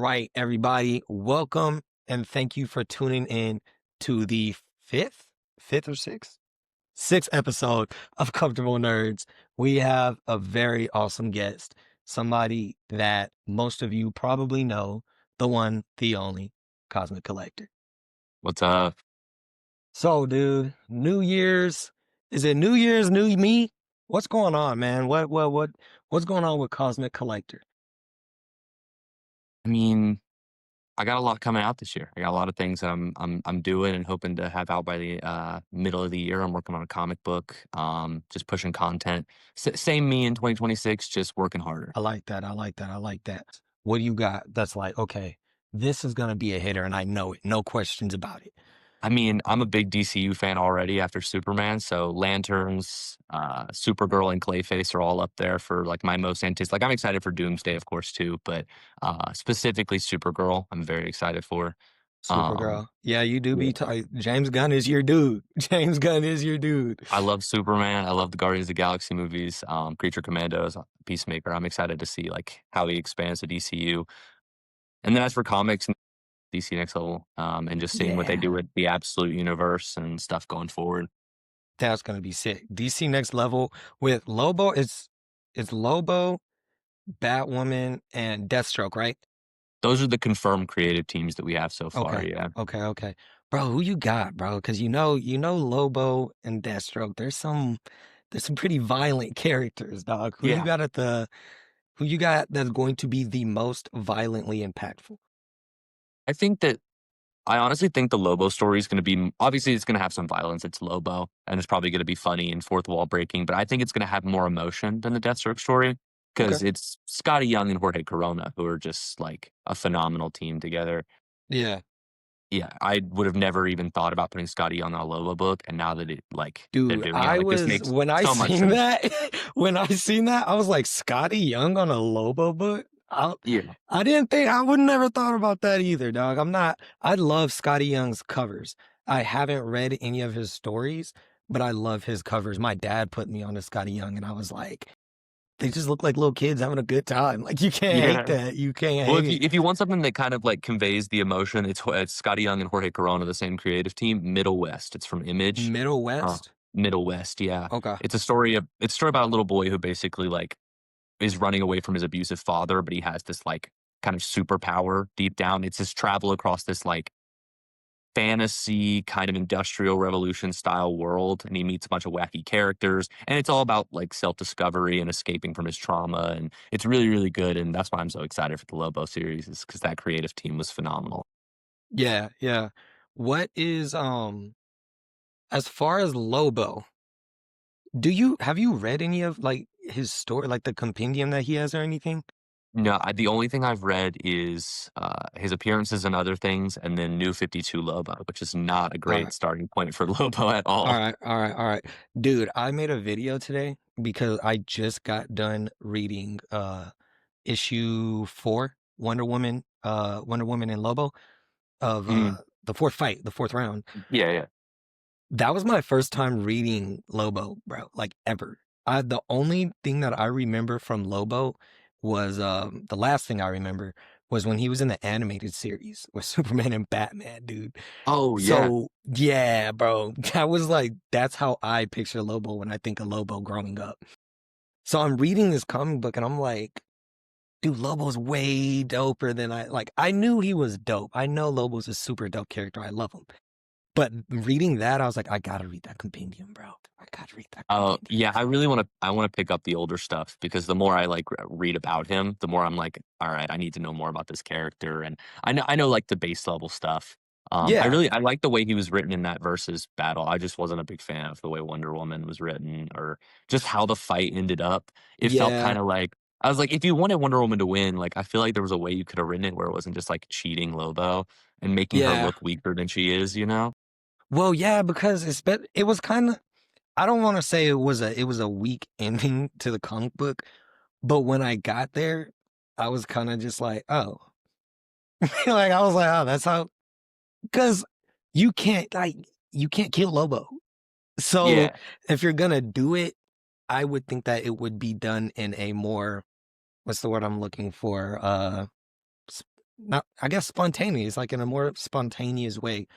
right, everybody, welcome and thank you for tuning in to the fifth or sixth episode of Comfortable Nerds. We have a very awesome guest, somebody that most of you probably know, the one, the only, Cosmic Collector. What's up? So, dude, New Year's, is it New Year's, new me? What's going on, man? What's going on with Cosmic Collector? I mean, I got a lot coming out this year. I got a lot of things that I'm doing and hoping to have out by the middle of the year. I'm working on a comic book, just pushing content. Same me in 2026, just working harder. I like that. I like that. I like that. What do you got that's like, okay, this is going to be a hitter and I know it. No questions about it. I mean, I'm a big DCU fan already after Superman, so Lanterns, Supergirl, and Clayface are all up there for like my most anticipated. Like I'm excited for Doomsday, of course, too, but specifically Supergirl, I'm very excited for. Um, Supergirl. Yeah, you do yeah. be tight. James Gunn is your dude. James Gunn is your dude. I love Superman. I love the Guardians of the Galaxy movies, Creature Commandos, Peacemaker. I'm excited to see like how he expands the DCU. And then as for comics, DC Next Level, and just seeing what they do Yeah, with the absolute universe and stuff going forward. that's going to be sick. DC Next Level with Lobo. It's Lobo, Batwoman, and Deathstroke, right? Those are the confirmed creative teams that we have so far. Okay. Yeah, Okay. Bro, who you got, bro? Because you know Lobo and Deathstroke. There's some pretty violent characters, dog. Who you yeah. got who you got that's going to be the most violently impactful? I think that I honestly think the Lobo story is going to be obviously it's going to have some violence. It's Lobo, and it's probably going to be funny and fourth wall breaking. But I think it's going to have more emotion than the Deathstroke story Okay. because it's Scotty Young and Jorge Corona who are just like a phenomenal team together. Yeah. Yeah, I would have never even thought about putting Scotty Young on a Lobo book, and now that they're Dude, doing it, I like this was makes when I so much seen sense. that, I was like, Scotty Young on a Lobo book? Yeah, I didn't think I would never thought about that either, dog. I love Scotty Young's covers. I haven't read any of his stories, but I love his covers. My dad put me on to Scotty Young and I was like, they just look like little kids having a good time. Like you can't hate yeah. that. You can't Well, hate it. if you want something that kind of like conveys the emotion, it's Scotty Young and Jorge Corona, the same creative team. Middle West. It's from Image. Middle Uh, West? Middle West. Yeah, Okay. it's a story about a little boy who basically like is running away from his abusive father, but he has this like kind of superpower deep down. It's his travel across this like fantasy kind of industrial revolution style world, and he meets a bunch of wacky characters, and it's all about like self-discovery and escaping from his trauma, and it's really really good, and that's why I'm so excited for the Lobo series is because that creative team was phenomenal. Yeah. What is as far as Lobo, have you read any of like his story, like the compendium that he has or anything? No, the only thing I've read is his appearances and other things, and then New 52 Lobo, which is not a All great right. starting point for Lobo at All all. right. All right. Dude, I made a video today because I just got done reading issue 4, Wonder Woman and Lobo of Mm, the fourth fight, the fourth round. yeah, yeah. That was my first time reading Lobo, bro, like ever. The only thing that I remember from Lobo was the last thing I remember was when he was in the animated series with Superman and Batman, dude. Oh yeah. So yeah, bro, that was like that's how I picture Lobo when I think of Lobo growing up. So I'm reading this comic book and I'm like, dude, Lobo's way doper than I knew he was dope. I know Lobo's a super dope character. I love him. But reading that, I was like, I gotta read that compendium, bro. I gotta read that Oh compendium. yeah, I want to pick up the older stuff because the more I like read about him, the more I'm like, all right, I need to know more about this character, and I know like the base level stuff. Yeah, I like the way he was written in that versus battle. I just wasn't a big fan of the way Wonder Woman was written or just how the fight ended up. It felt yeah, kind of like I was like, if you wanted Wonder Woman to win, like I feel like there was a way you could have written it where it wasn't just like cheating Lobo and making her yeah. look weaker than she is, you know? Well, yeah, because it was kind of. I don't want to say it was a weak ending to the comic book, but when I got there, I was kind of just like, oh, like I was like, oh, that's how. Because you can't like you can't kill Lobo. So Yeah. if you're gonna do it, I would think that it would be done in a more what's the word I'm looking for? not, I guess spontaneous, like in a more spontaneous way.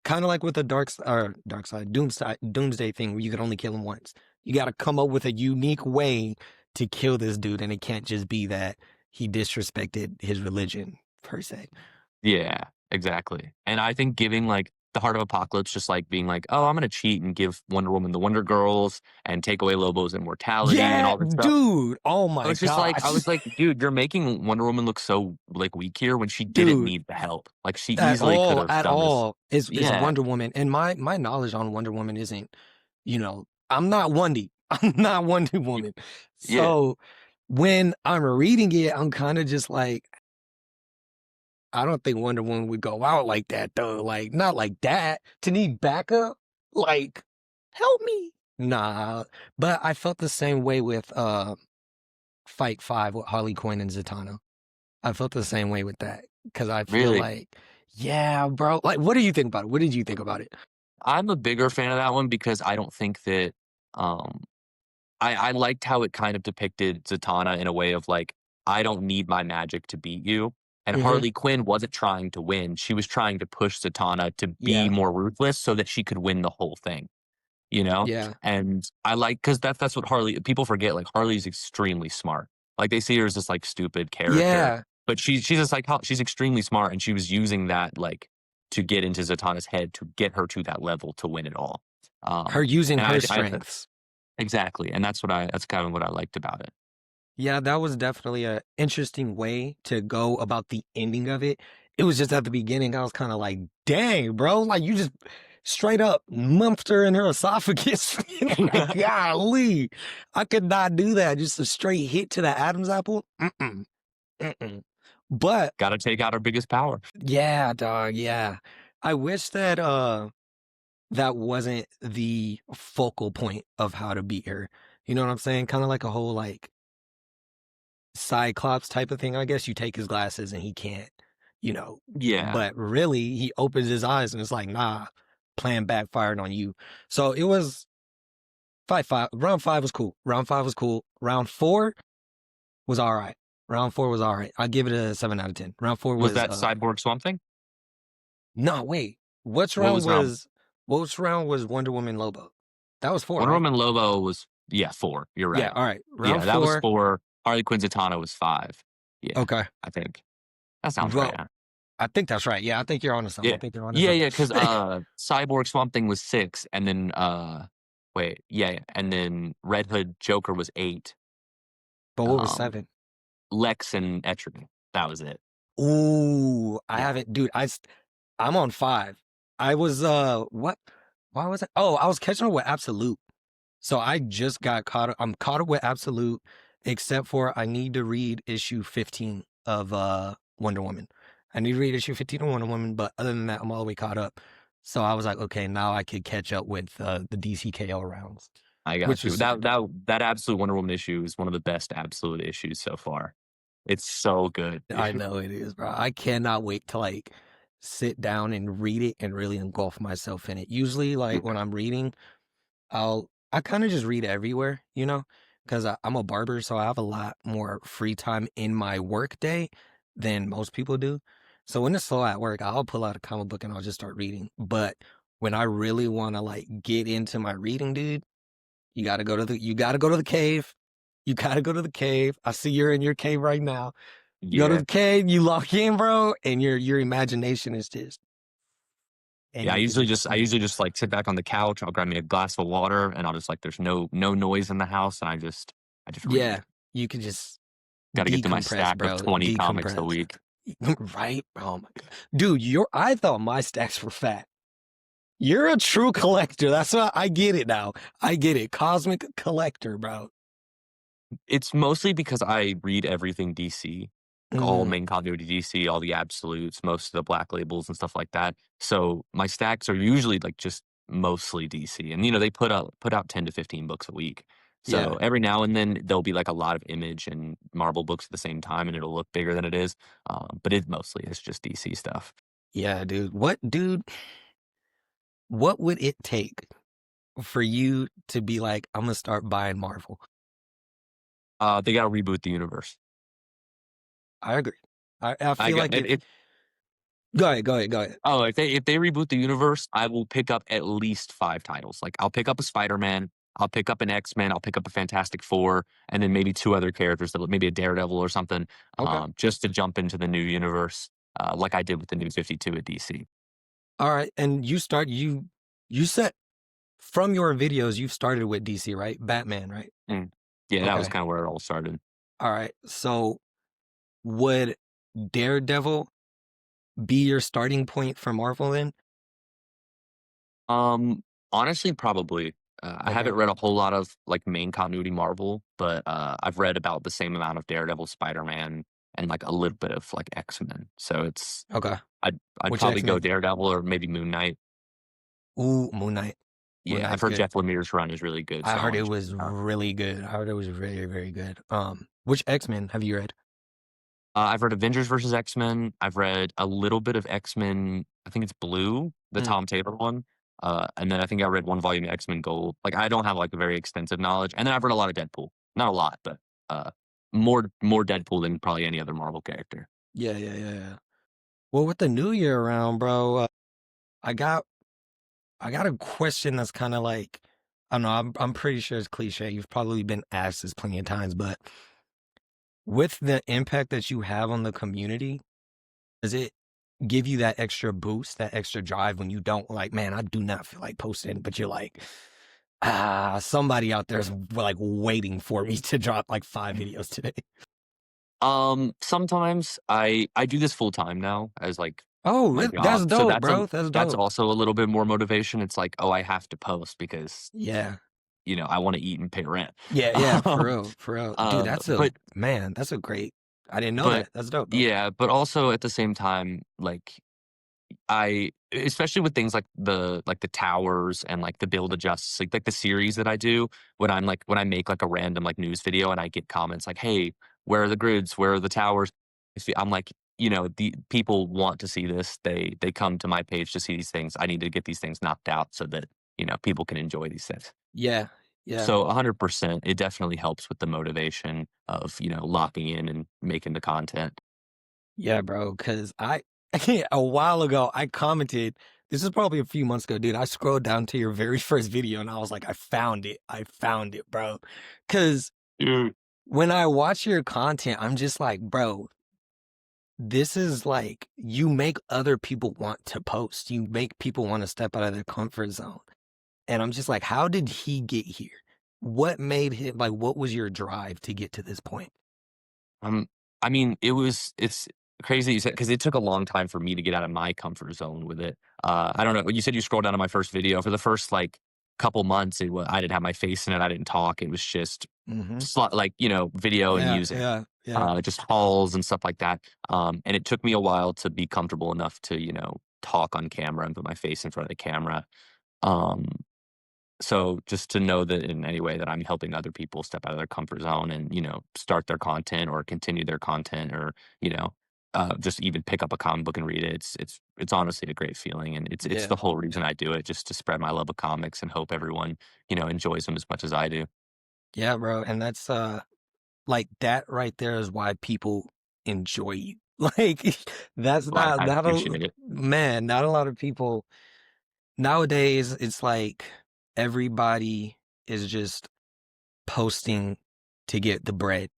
Kind of like with the dark side, doomsday thing where you can only kill him once. You got to come up with a unique way to kill this dude, and it can't just be that he disrespected his religion per se. Yeah, exactly. And I think giving like the Heart of Apocalypse, just like being like, oh, I'm gonna cheat and give Wonder Woman the Wonder Girls and take away Lobo's immortality and Yeah, all this stuff. dude. Oh I my was just like, I gosh. was like, dude, you're making Wonder Woman look so like weak here when she didn't Dude, need the help. Like she easily could have at done this. all is Yeah, Wonder Woman. And my knowledge on Wonder Woman isn't, I'm not Wonder. I'm not Wonder y- Woman. yeah, So when I'm reading it, I'm kind of just like, I don't think Wonder Woman would go out like that though. Like not like that. To need backup, like help me. Nah. But I felt the same way with Fight Five with Harley Quinn and Zatanna. I felt the same way with that because I feel really. like, yeah, bro. Like, what do you think about it? What did you think about it? I'm a bigger fan of that one because I don't think that um I liked how it kind of depicted Zatanna in a way of like, I don't need my magic to beat you. And Hmm. Harley Quinn wasn't trying to win. She was trying to push Zatanna to be Yeah, more ruthless so that she could win the whole thing, you know? yeah, And I like because that's what Harley people forget. Like Harley's extremely smart. Like they see her as this like stupid character, yeah. but she's a she's extremely smart, and she was using that like to get into Zatanna's head to get her to that level to win it all. Her Um, using and her I strengths. exactly, and that's kind of what I liked about it. Yeah, that was definitely a interesting way to go about the ending of it. It was just at the beginning, I was kind of like, dang, bro, like you just straight up mumped her in her esophagus. Like, golly, I could not do that. Just a straight hit to the Adam's apple. Mm-mm, mm-mm. But Gotta take out our biggest power. yeah, dog, yeah. I wish that that wasn't the focal point of how to beat her. You know what I'm saying? Kind of like a whole like Cyclops type of thing, I guess. You take his glasses and he can't, you know. Yeah. But really, he opens his eyes and it's like, nah, plan backfired on you. So it was fight five. Round five was cool. Round five was cool. Round four was all right. Round four was all right. I give it a 7 out of 10. Round four Was was that Cyborg Swamp Thing? no wait. What's What round was round was Which round was Wonder Woman Lobo? That was four, Wonder right? Woman Lobo was, yeah, 4. You're Yeah, right. all right. Round Yeah, that was four. 4. Harley Quinn Zatanna was 5. Yeah, Okay. I think. That sounds right, Well, huh? I think that's right. Yeah, I think you're onto something. I Yeah. think you're onto Yeah, something. yeah, 'cause, Cyborg Swamp Thing was 6, and then, wait, yeah, and then Red Hood Joker was 8. But what was Um, seven? Lex and Etrigan, that was it. Ooh, I Yeah. haven't, dude. I'm on five. I was what? Why was it? Oh, I was catching up with Absolute. So I just got caught up. I'm caught up with Absolute, except for I need to read issue 15 of Wonder Woman. I need to read issue 15 of Wonder Woman, but other than that, I'm all the way caught up. So I was like, okay, now I could catch up with the DCKO rounds, I which got was you. super dope. That Absolute Wonder Woman issue is one of the best Absolute issues so far. It's so good, I dude. know it is, bro. I cannot wait to like sit down and read it and really engulf myself in it. Usually, like when I'm reading, I kind of just read everywhere, because I'm a barber, so I have a lot more free time in my work day than most people do. So when it's slow at work, I'll pull out a comic book and I'll just start reading. But when I really want to like get into my reading, dude, you gotta go to the cave. You gotta go to the cave. I see you're in your cave right now. You go to Yeah. the cave, you lock in, bro, and your imagination is just, and Yeah, you can just I read. usually just, like, sit back on the couch, I'll grab me a glass of water, and I'll just, like there's no noise in the house, and I just read. Yeah, you can just Gotta get to my decompress, stack of bro. 20 comics a Decompress. week. Right? Oh my god. Dude, I thought my stacks were fat. You're a true collector. That's why I get it now. I get it. Cosmic collector, bro. It's mostly because I read everything DC, like, all Mm, main continuity DC, all the absolutes, most of the black labels and stuff like that. So, my stacks are usually, like, just mostly DC, and, they put out 10 to 15 books a week. yeah. So, every now and then, there'll be, like, a lot of Image and Marvel books at the same time, and it'll look bigger than it is, but it mostly is just DC stuff. Yeah, dude. What would it take for you to be like, I'm gonna start buying Marvel? They gotta reboot the universe. I agree. I I feel got like and if if go ahead, go ahead, go ahead. Oh, if they reboot the universe, I will pick up at least 5 titles. Like, I'll pick up a Spider-Man, I'll pick up an X-Men, I'll pick up a Fantastic Four, and then maybe 2 other characters that maybe a Daredevil or something, Okay. just to jump into the new universe, like I did with the New 52 at DC. All right. And you said from your videos you started with DC, right? Batman, right? Mm. Yeah, that was Okay. kinda where it all started. All right. So would Daredevil be your starting point for Marvel then? Honestly, probably. I Okay. haven't read a whole lot of, like, main continuity Marvel, but, I've read about the same amount of Daredevil, Spider-Man, and, like, a little bit of, like, X-Men. So it's Okay. I'd Which probably go X-Men? Daredevil or maybe Moon Knight. Ooh, Moon Knight. Moon Yeah, I've Knight's heard good. Jeff Lemire's run is really good, I so I heard it wanna check was it out. really good. I heard it was very, very good. Which X-Men have you read? I've read Avengers versus X-Men. I've read a little bit of X-Men, I think it's Blue, the Mm, Tom Taylor one, and then I think I read 1 volume of X-Men Gold. Like, I don't have, like, a very extensive knowledge, and then I've read a lot of Deadpool. Not a lot, but, more Deadpool than probably any other Marvel character. yeah, yeah, yeah, yeah. Well, with the new year around, bro, I got I got a question that's kind of like I don't know. I'm pretty sure it's cliche. You've probably been asked this plenty of times, but with the impact that you have on the community, does it give you that extra boost, that extra drive when you don't like, man, I do not feel like posting, but you're like, somebody out there is like waiting for me to drop like 5 videos today. Sometimes I do this full time now as, like, Oh, my that's job, so dope, bro. That's that's dope. also a little bit more motivation. It's like, "Oh, I have to post because, Yeah. I wanna eat and pay rent." Yeah, yeah, for Um, real, for real. Dude, that's a but man, that's a great I didn't know but that. That's dope, bro. yeah, but also at the same time, like, I especially with things like the towers and, like, the Build a Justice, like the series that I do, when I make, like, a random, like, news video and I get comments like, "Hey, where are the grids? Where are the towers?" I'm like, "The people want to see this. They come to my page to see these things. I need to get these things knocked out so that, people can enjoy these things." Yeah, yeah. So 100%, it definitely helps with the motivation of, locking in and making the content. Yeah, bro, because a while ago, I commented this is probably a few months ago, dude. I scrolled down to your very first video and I was like, I found it. I found it, bro. Because when I watch your content, I'm just like, bro, this is like you make other people want to post. You make people want to step out of their comfort zone. And I'm just like, how did he get here? What made him like what was your drive to get to this point? Um, it's crazy you said because it took a long time for me to get out of my comfort zone with it. I don't know. You said you scrolled down to my first video. For the first like couple months, I didn't have my face in it. I didn't talk. It was just Hmm. like video and Yeah, music, yeah, yeah, just hauls and stuff like that. And it took me a while to be comfortable enough to talk on camera and put my face in front of the camera. Um, so just to know that in any way that I'm helping other people step out of their comfort zone and, start their content or continue their content or, just even pick up a comic book and read it. It's honestly a great feeling. And it's yeah. the whole reason I do it, just to spread my love of comics and hope everyone, enjoys them as much as I do. Yeah, bro. And that's like that right there is why people enjoy you. Like that's So I not a appreciate it. man, not a lot of people nowadays it's like everybody is just posting to get the bread.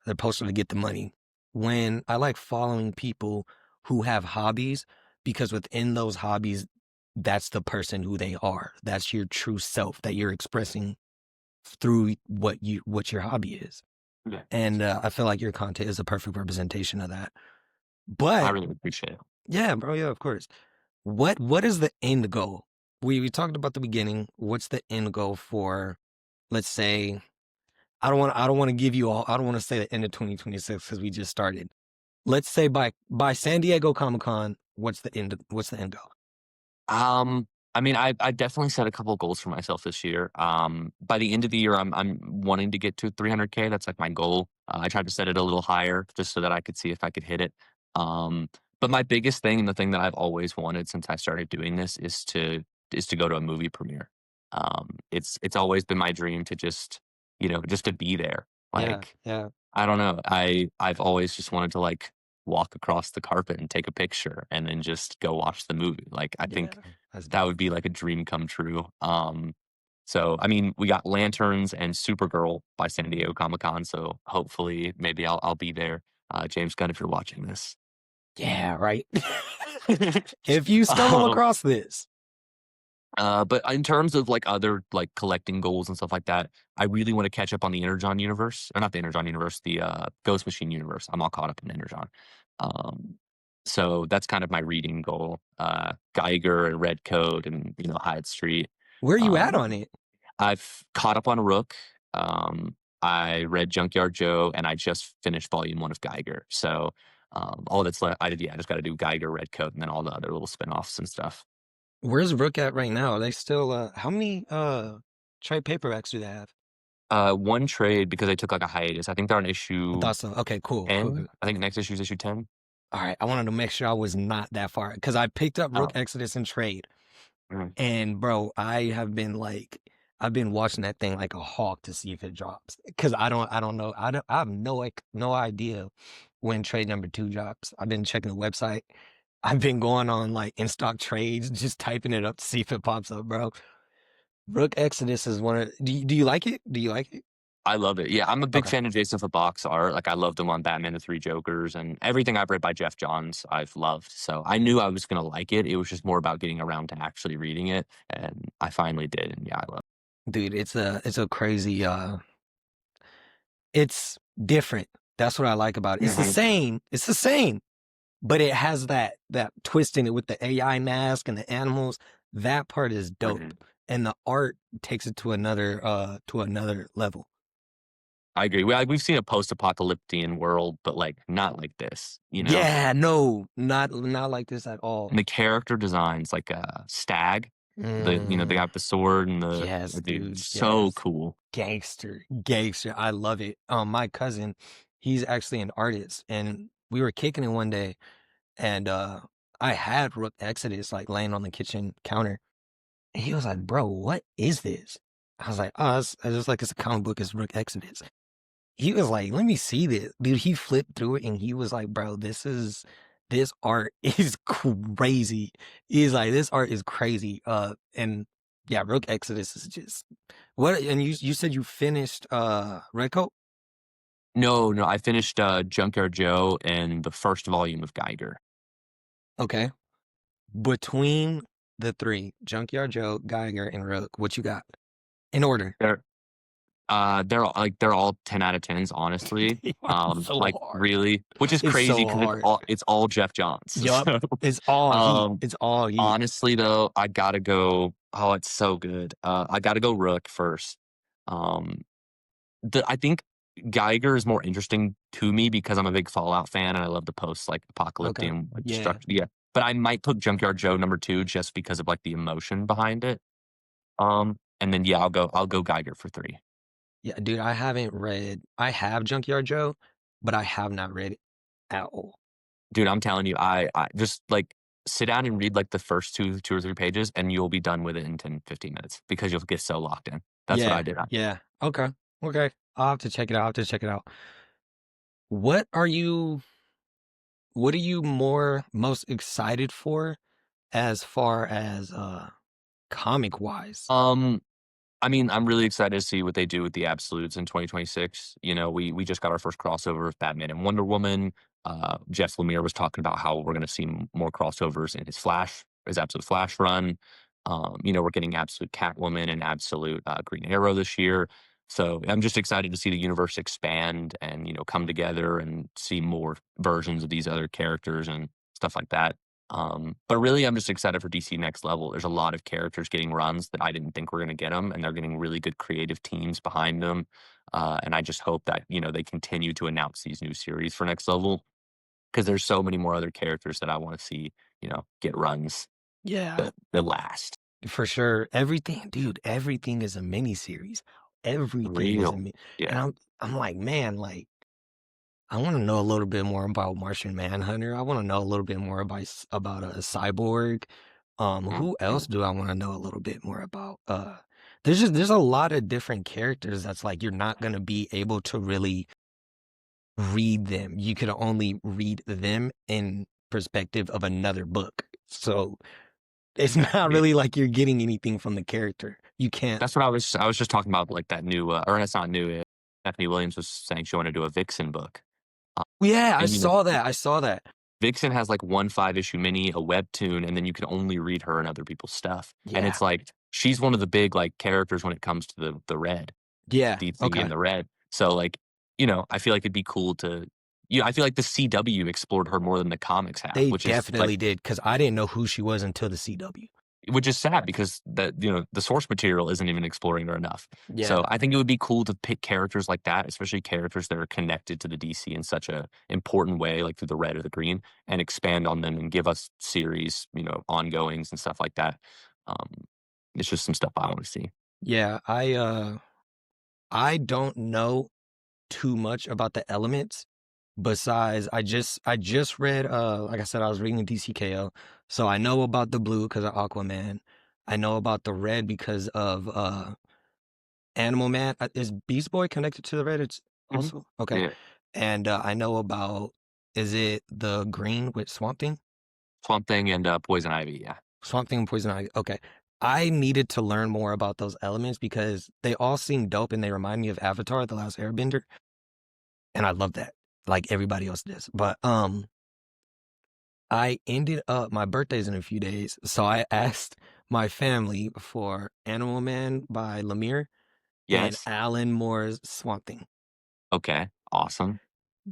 They're posting to get the money. When I like following people who have hobbies because within those hobbies that's the person who they are. That's your true self that you're expressing through what your hobby is. Yeah. And I feel like your content is a perfect representation of that. I But really appreciate it. yeah, bro, yeah, of course. What is the end goal? We talked about the beginning. What's the end goal for, let's say, I don't want to give you all I don't want to say the end of 2026 because we just started. Let's say by San Diego Comic-Con, what's the end goal? I definitely set a couple goals for myself this year. By the end of the year, I'm wanting to get to 300K. That's like my goal. I tried to set it a little higher just so that I could see if I could hit it. But my biggest thing and the thing that I've always wanted since I started doing this is to go to a movie premiere. It's always been my dream to just to be there. Yeah, Like yeah. I don't know. I've always just wanted to like walk across the carpet and take a picture and then just go watch the movie. Like, I Yeah, think that's that dope. would be like a dream come true. So I mean, we got Lanterns and Supergirl by San Diego Comic-Con, so hopefully maybe I'll be there. James Gunn, if you're watching this. Yeah, right. If you stumble Um, across this, but in terms of like other like collecting goals and stuff like that, I really want to catch up on the Energon universe, or not the Energon universe, the Ghost Machine universe. I'm all caught up in Energon. Um, so that's kind of my reading goal. Geiger and Red Code and Hyde Street. where you at Um, on it? I've caught up on Rook. I read Junkyard Joe, and I just finished volume 1 of Geiger. So all that's left, I just got to do Geiger, Red Coat, and then all the other little spinoffs and stuff. Where's Rook at right now? Are they still how many trade paperbacks do they have? One trade because I took like a hiatus. I think they're on I issue thought so. Okay, cool, cool, 10. cool. I think next issue is issue 10. All right, I wanted to make sure I was not that far because I picked up Rook Oh, Exodus in trade, mhm. and bro, I've been watching that thing like a hawk to see if it drops because I don't know, I have no idea when trade number 2 drops. I've been checking the website. I've been going on like in stock trades, just typing it up to see if it pops up, bro. Rook Exodus is one of. Do you like it? Do you like it? I love it. Yeah, I'm a big Okay. fan of Jason Fox art. Like I loved him on Batman: The Three Jokers, and everything I've read by Jeff Johns, I've loved. So I knew I was gonna like it. It was just more about getting around to actually reading it, and I finally did. And yeah, I love Dude, it's a crazy it's different. That's what I like about it. it. It's the same, but it has that twist in it with the AI mask and the animals. That part is dope. Mhm. And the art takes it to another level. I agree. We've seen a post-apocalyptic world, but like not like this. Yeah, no, not like this at all. And the character designs, like Stag, they Mm, got the sword and yes, dude, dude, so yes. cool. Gangster. I love it. My cousin, he's actually an artist, and we were kicking it one day, and I had Rook Exodus like laying on the kitchen counter, and he was like, "Bro, what is this?" I was like, "Oh, it's just like it's a comic book. It's Rook Exodus." He was like, "Let me see this, dude." He flipped through it, and he was like, "Bro, this art is crazy." He's like, "This art is crazy." And yeah, Rook Exodus is just what. And you said you finished Red Coat? No, no, I finished Junkyard Joe and the first volume of Geiger. Okay. Between the three, Junkyard Joe, Geiger, and Rook, what you got in order? They're all 10 out of 10s, honestly. They are so Like hard. really, which is It's crazy so because hard. it's all Jeff Johns. Yup. So, It's all heat. um, It's all heat. honestly though, I gotta go. Oh, it's so good. I gotta go Rook first. Um, I think Geiger is more interesting to me because I'm a big Fallout fan and I love the post like apocalyptic Okay. and like Yeah. destruction. Yeah, but I might put Junkyard Joe number 2 just because of like the emotion behind it. And then yeah, I'll go Geiger for 3. Yeah, dude, I have Junkyard Joe, but I have not read it at all. Dude, I'm telling you, I just like sit down and read like the first two or three pages, and you'll be done with it in 10-15 minutes because you'll get so locked in. That's what I Yeah. did. Yeah. Okay. Okay. I'll have to check it out. I'll have to check it out. What are you what are you most excited for as far as comic wise? Um, I mean, I'm really excited to see what they do with the absolutes in 2026. We just got our first crossover of Batman and Wonder Woman. Jeff Lemire was talking about how we're going to see more crossovers in his absolute Flash run. We're getting absolute Catwoman and absolute Green Arrow this year. So I'm just excited to see the universe expand and come together and see more versions of these other characters and stuff like that. But really, I'm just excited for DC Next Level. There's a lot of characters getting runs that I didn't think were going to get them, and they're getting really good creative teams behind them. And I just hope that they continue to announce these new series for Next Level because there's so many more other characters that I want to see get runs Yeah, that last. for sure. Everything, dude, everything is a mini series. Everything is a Real, mini. And yeah. I'm like, man, like I want to know a little bit more about Martian Manhunter. I want to know a little bit more about a cyborg. Who else Mhm. do I want to know a little bit more about? There's a lot of different characters that's like you're not gonna be able to really read them. You could only read them in perspective of another book. So it's not Exactly. really like you're getting anything from the character. You can't. That's what I was just talking about, like, that new, or it's not new, Stephanie Williams was saying she wanted to do a Vixen book. Um, Yeah, I and, saw that. I saw that. Vixen has, like, one 5-issue mini, a webtoon, and then you can only read her and other people's stuff, and Yeah. it's like, she's one of the big, like, characters when it comes to the Red, Yeah. DC Okay. and the Red. So, like, I feel like it'd be cool to I feel like the CW explored her more than the comics have, They which is, like, definitely did because I didn't know who she was until the CW. which is sad because the source material isn't even exploring her enough. Yeah. So I think it would be cool to pick characters like that, especially characters that are connected to the DC in such a important way, like through the red or the green, and expand on them and give us series, ongoings and stuff like that. Um, it's just some stuff I want to see. Yeah. I don't know too much about the elements besides I just read like I said I was reading DCKO, so I know about the blue because of Aquaman. I know about the red because of Animal Man. Is Beast Boy connected to the red? It's Mhm. also okay. Yeah, And I know about, is it the green with Swamp Thing? Swamp Thing and Poison Ivy. Yeah, Swamp Thing and Poison Ivy. Okay. I needed to learn more about those elements because they all seem dope and they remind me of Avatar, The Last Airbender. And I love that. Like everybody else does. But I ended up, my birthday's in a few days, so I asked my family for Animal Man by Lemire and yes, Alan Moore's Swamp Thing. okay, awesome.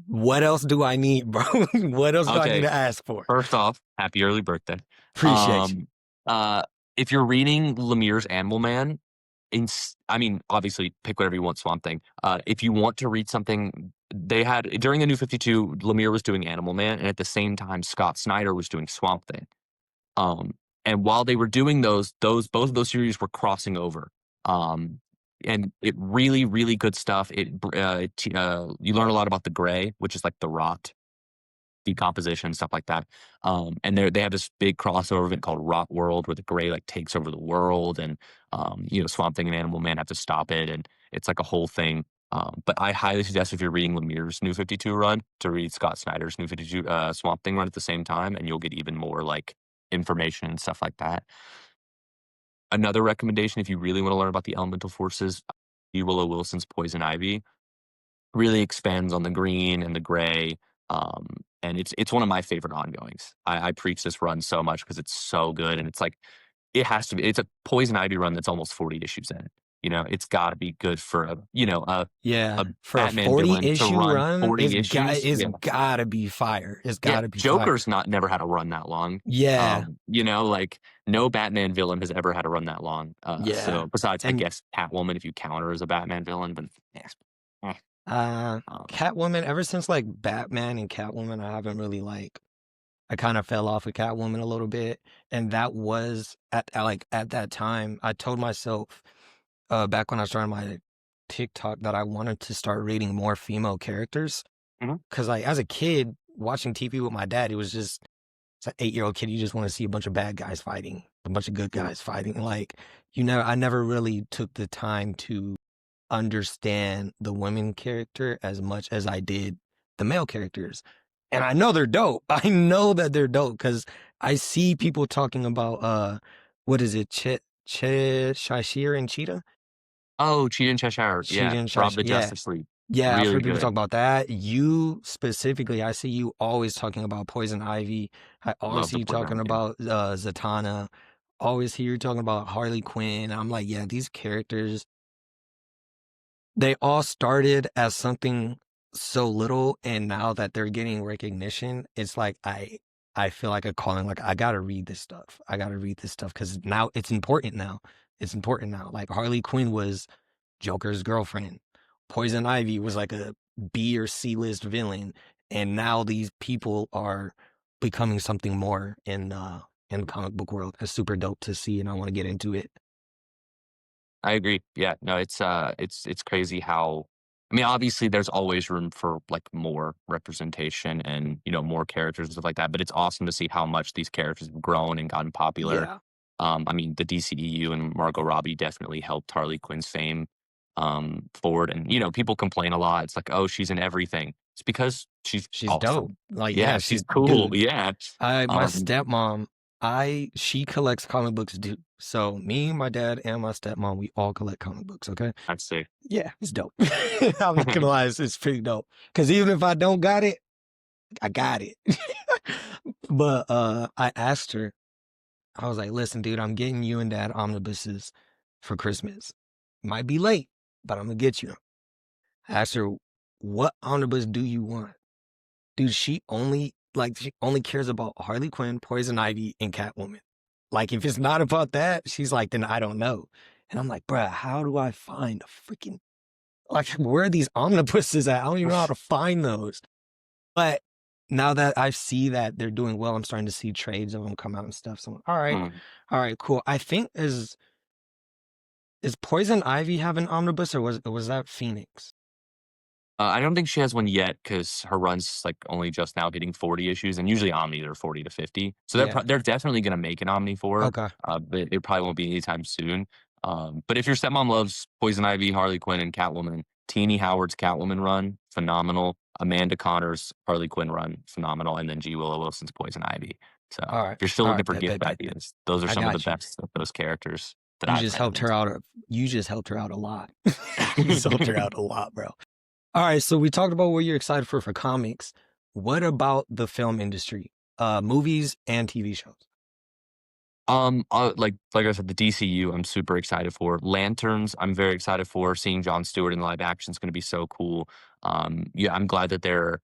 What else do I need, bro? What else do I need Okay, to ask for? first off, happy early birthday. Appreciate you. Um, if you're reading Lemire's Animal Man, I mean, obviously, pick whatever you want, Swamp Thing. If you want to read something, they had during the New 52, Lemire was doing Animal Man, and at the same time, Scott Snyder was doing Swamp Thing. Um, and while they were doing those both of those series were crossing over. Um, and it really, really good stuff. You learn a lot about the gray, which is like the rot decomposition, stuff like that. And they have this big crossover event called Rot World, where the gray like takes over the world, and Swamp Thing and Animal Man have to stop it, and it's like a whole thing. But I highly suggest if you're reading Lemire's New 52 run to read Scott Snyder's New 52 Swamp Thing run at the same time, and you'll get even more like information and stuff like that. Another recommendation, if you really want to learn about the elemental forces, Willow Wilson's Poison Ivy really expands on the green and the gray. Um, and it's one of my favorite ongoings. I preach this run so much because it's so good, and it's like it has to be. It's a Poison Ivy run that's almost 40 issues in it. It's got to be good for a Yeah, for a Batman 40 villain to issue run run, 40 issues. it's Yeah, gotta be fire. It's yeah. gotta be fire. Joker's not never had a run that long. Yeah, Like no Batman villain has ever had a run that long. yeah. So besides, I And guess Catwoman, if you count her as a Batman villain, but yeah, eh, uh um, Catwoman, ever since like Batman and Catwoman, I haven't really like, I kind of fell off with Catwoman a little bit. And that was at that time, I told myself back when I started my TikTok that I wanted to start reading more female characters. mhm, Cause like as a kid watching TV with my dad, it was just, it's an 8-year-old kid. You just want to see a bunch of bad guys fighting, a bunch of good yeah. guys fighting. Like, I never really took the time to understand the women character as much as I did the male characters. And I know they're dope. I know that they're dope because I see people talking about what is it, Shashir and Cheetah? Oh, Cheetah in Cheshire, Cheetah yeah, and Rob Shash, the yeah. Justice League, Yeah, I've really heard people talk good. about that. You specifically, I see you always talking about Poison Ivy. I always Love see the you Poison talking Ivy, yeah. about Zatanna. Always hear you talking about Harley Quinn. I'm like, yeah, these characters, they all started as something so little, and now that they're getting recognition, it's like I feel like a calling. Like I gotta read this stuff. I gotta read this stuff because now it's important. Now it's important now. Like Harley Quinn was Joker's girlfriend. Poison Ivy was like a B or C list villain, and now these people are becoming something more in the comic book world. It's super dope to see, and I want to get into it. I agree, yeah, no, it's crazy how I mean, obviously, there's always room for, like, more representation and, more characters and stuff like that, but it's awesome to see how much these characters have grown and gotten popular. Yeah, I mean, the DCEU and Margot Robbie definitely helped Harley Quinn's fame, forward. And people complain a lot. It's like, oh, she's in everything. It's because she's She's dope. awesome. Like, yeah, Yeah, she's she's cool. dude. Yeah. My Um, stepmom, she collects comic books too. So me, my dad, and my stepmom, we all collect comic books. Okay. I'd say. Yeah, it's dope. I'm not gonna lie, it's pretty dope. Cause even if I don't got it, I got it. But I asked her, I was like, listen, dude, I'm getting you and dad omnibuses for Christmas. Might be late, but I'm gonna get you them. I asked her, what omnibus do you want? Dude, she only cares about Harley Quinn, Poison Ivy, and Catwoman. Like, if it's not about that, she's like, then I don't know. And I'm like, bruh, how do I find a freaking, like, where are these omnibuses at? I don't even know how to find those. But now that I see that they're doing well, I'm starting to see trades of them come out and stuff. So, Mm. all right, cool. I think is Poison Ivy have an omnibus or was that Phoenix? I don't think she has one yet because her run's like only just now hitting 40 issues, and usually Omni are 40 to 50. So Yeah. they're definitely going to make an Omni for her, Okay. but it probably won't be anytime soon. But if your stepmom loves Poison Ivy, Harley Quinn, and Catwoman, Teenie Howard's Catwoman run, phenomenal. Amanda Connor's Harley Quinn run, phenomenal, and then G. Willow Wilson's Poison Ivy. So All if right. you're still All looking right. for gift Bet. ideas, those are I some of the got you. best of those characters that You I've just read. helped her out. You just helped her out a lot. You just helped her out a lot, bro. All right. So we talked about what you're excited for comics. What about the film industry? Movies and TV shows. Like I said, the DCU I'm super excited for. Lanterns, I'm very excited for. Seeing Jon Stewart in live action is going to be so cool. Yeah, I'm glad that they're.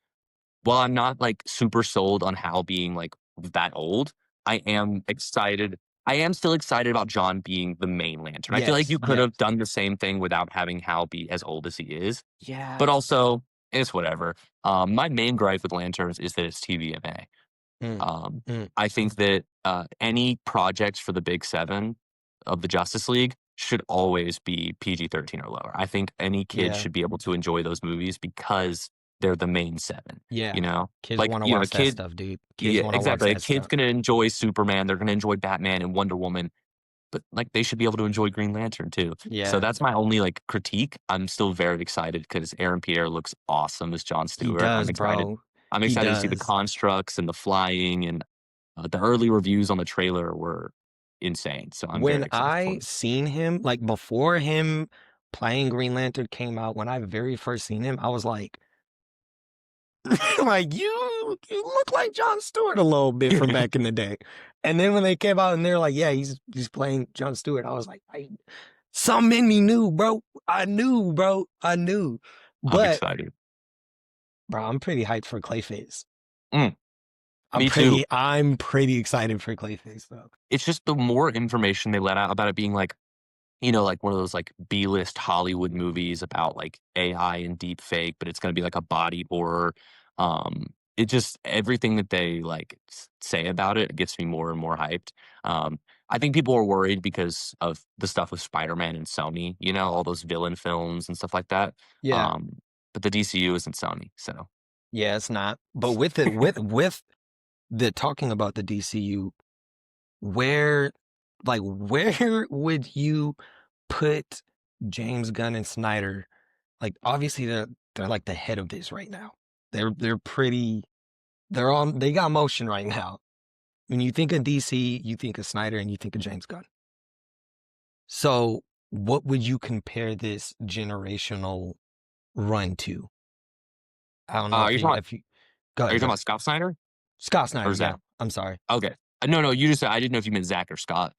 While I'm not like super sold on Hal being like that old, I am excited. I am still excited about John being the main Lantern. I feel like Yes. you could Yes. have done the same thing without having Hal be as old as he is, Yeah. but also it's whatever. My main gripe with Lanterns is that it's TVMA. Mm, Um, mm, I think that any projects for the Big Seven of the Justice League should always be PG-13 or lower. I think any kid yeah. should be able to enjoy those movies because they're the main seven. Yeah. You know, Kids like want to watch a that kid, stuff, dude. Kids yeah, want to watch exactly. A that kid's stuff. gonna enjoy Superman. They're gonna enjoy Batman and Wonder Woman, but like they should be able to enjoy Green Lantern too. So Yeah. that's my only like critique. I'm still very excited because Aaron Pierre looks awesome as Jon He Stewart. does, bro. I'm He excited to see the does. constructs and the flying, and the early reviews on the trailer were insane. So I'm very When excited for I it. seen him, like before him playing Green Lantern came out, when I very first seen him, I was like, like you look like Jon Stewart a little bit from back in the day. And then when they came out and they're like, yeah, he's playing Jon Stewart, I was like, something in me knew, bro. I knew, bro. I knew. I'm But excited. bro, I'm pretty hyped for Clayface. Mm, me too. I'm pretty excited for Clayface though. It's just the more information they let out about it being like, like one of those like B-list Hollywood movies about like AI and deep fake, but it's going to be like a body horror. It just everything that they like say about it gets me more and more hyped. I think people are worried because of the stuff with Spider-Man and Sony, all those villain films and stuff like that. Yeah. Um, but the DCU isn't Sony, so Yeah, it's not. But with it, with the talking about the DCU, where, where would you put James Gunn and Snyder? Like, obviously, they're like the head of this right now. They're pretty. They got motion right now. When you think of DC, you think of Snyder and you think of James Gunn. So, what would you compare this generational run to? I don't know are you talking if you go are you ahead, talking go about ahead. Scott Snyder Scott or Snyder, yeah. Zach? I'm sorry. Okay. No, you just said I didn't know if you meant Zach or Scott.